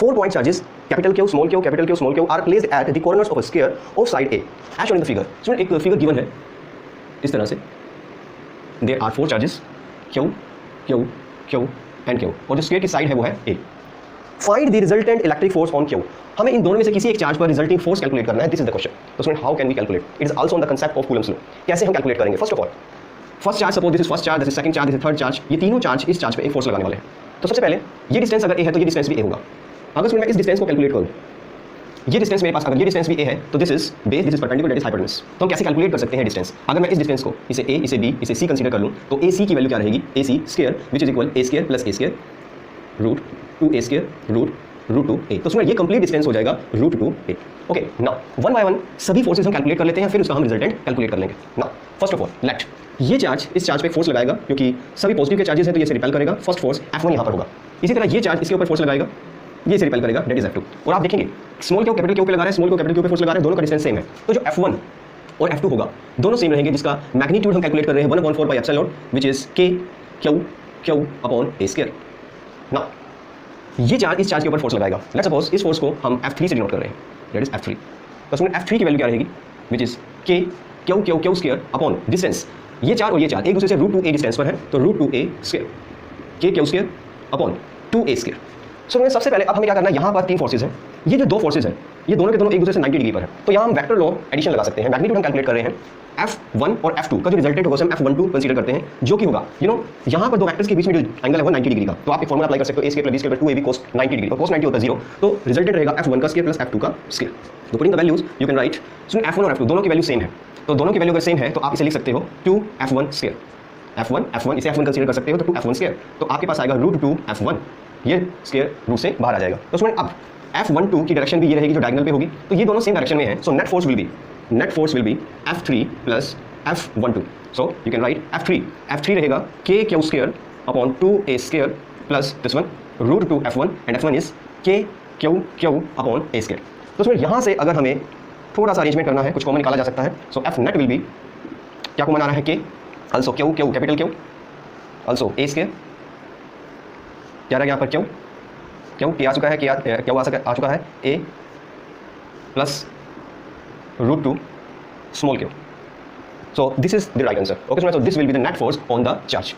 4 point charges, capital Q, small q, are placed at the corners of a sphere of side A, as shown in the figure. So एक figure given है इस तरह से, there are 4 charges Q, Q, Q and Q, और जो square की side है वो है A. Find the resultant electric force on Q. हमें इन दोनों में से किसी एक चार्ज पर रिजल्टिंग फोर्स कैलकुलेट करना है. This is the question. तो student, how can we calculate? It is also on the concept of Coulomb's law. कैसे हम कैलकुलेट करेंगे? First of all, first charge, suppose this is first charge, this is second charge, this is third charge. ये तीनों charge इस charge पे एक force लगाने वाले हैं. तो सबसे पहले ये डिस्टेंस अगर ए है तो ये डिस्टेंस भी ए होगा. अगर मैं इस डिस्टेंस को कैलकुलेट करूँ, ये डिस्टेंस मेरे पास, अगर ये डिस्टेंस भी ए है तो this is base, this is perpendicular, that is hypotenuse. तो हम कैसे कैलकुलेट कर सकते हैं डिस्टेंस? अगर मैं इस डिस्टेंस को, इसे ए, इसे बी, इसे सी कंसीडर कर लूँ, तो ए सी की वैल्यू क्या रहेगी? A C square which is equal A square plus A square root 2 A square root 2 A. तो उसमें ये कंप्लीट डिस्टेंस हो जाएगा root 2 A. Okay, now one by one सभी फोर्सेस हम कैलकुलेट कर लेते हैं, फिर उसका हम रिजल्टेंट कैलकुलेट कर लेंगे. Now first of all, let ये चार्ज इस चार्ज पे फोर्स लगाएगा, क्योंकि सभी पॉजिटिव के चार्जेस हैं तो ये से रिपेल करेगा. फर्स्ट फोर्स F1 यहाँ पर होगा. इसी तरह ये चार्ज इसके ऊपर फोर्स लगाएगा, ये इसे रिपेल करेगा, दैट इज F2. और आप देखेंगे स्मॉल क्यू कैपिटल क्यू पे लगा रहा है, स्मॉल क्यू कैपिटल क्यू पे फोर्स लगा रहा है, दोनों का डिस्टेंस सेम है. तो जो F1 और F2 होगा दोनों सेम रहेंगे, जिसका मैग्नीट्यूड हम कैलकुलेट कर रहे हैं 1/4 pi epsilon not, which is K Q upon A square. Now ये चार्ज इस चार्ज के ऊपर फोर्स लगाएगा. लेट्स सपोज इस फोर्स को हम F3 से डिनोट कर रहे हैं, दैट इज F3. तो उसमें F3 की वैल्यू क्या रहेगी? Which is K Q square upon distance. ये चार्ज और ये चार्ज एक दूसरे से रूट 2a डिस्टेंस पर है, तो root 2a square K Q square upon 2a स्क्वायर. सो सबसे पहले अब हमें क्या करना है, यहाँ पर 3 फोर्सेज हैं. ये जो 2 फोर्सेज हैं ये दोनों के दोनों एक दूसरे से 90 डिग्री पर है. तो यहाँ हम वेक्टर लॉ एडिशन लगा सकते हैं. मैग्नीट्यूड हम कैलकुलेट कर रहे हैं. F1 और F2 का जो रिजल्टेंट होगा हम F12 कंसीडर करते हैं, जो कि होगा यहाँ पर दो वेक्टर्स के बीच में जो एंगल है वो 90 डिग्री का. तो आप एक फॉर्मूला अप्लाई कर सकते हो, a square plus b square 2ab cos 90 degree. और cos 90 होता है 0, तो रिजल्टेंट रहेगा F1 का स्क्वायर प्लस F2 का स्क्वायर. तो putting the values you can right, F1 और F2 दोनों की वैल्यू सेम है. तो दोनों की वैल्यू अगर सेम है तो आप इसे लिख सकते हो 2F1 स्क्वायर. F1 इसे F1 कंसीडर कर सकते हो, तो 2F1 स्क्वायर. तो आपके पास आएगा रूट 2F1, ये स्क्वायर रूट से बाहर आ जाएगा. तो उसमें अब F12 की डायरेक्शन भी ये रहेगी जो डायगोनल पे होगी, तो ये दोनों सेम डायरेक्शन में है. So net force will be F3 plus F12. So you can write F3 रहेगा K Q square upon 2a square plus this one root 2F1 and F1 is K Q upon a square. तो उसमें यहाँ से अगर हमें थोड़ा सा arrangement करना है, कुछ कॉमन निकाला जा सकता है. सो F नेट विल बी, क्या कॉमन आ रहा है? K also Q capital Q also a square, क्या रहेगा यहाँ पर Q आ चुका है, Q आ चुका है a plus root 2 small q. So this is the right answer. Okay, so this will be the net force on the charge.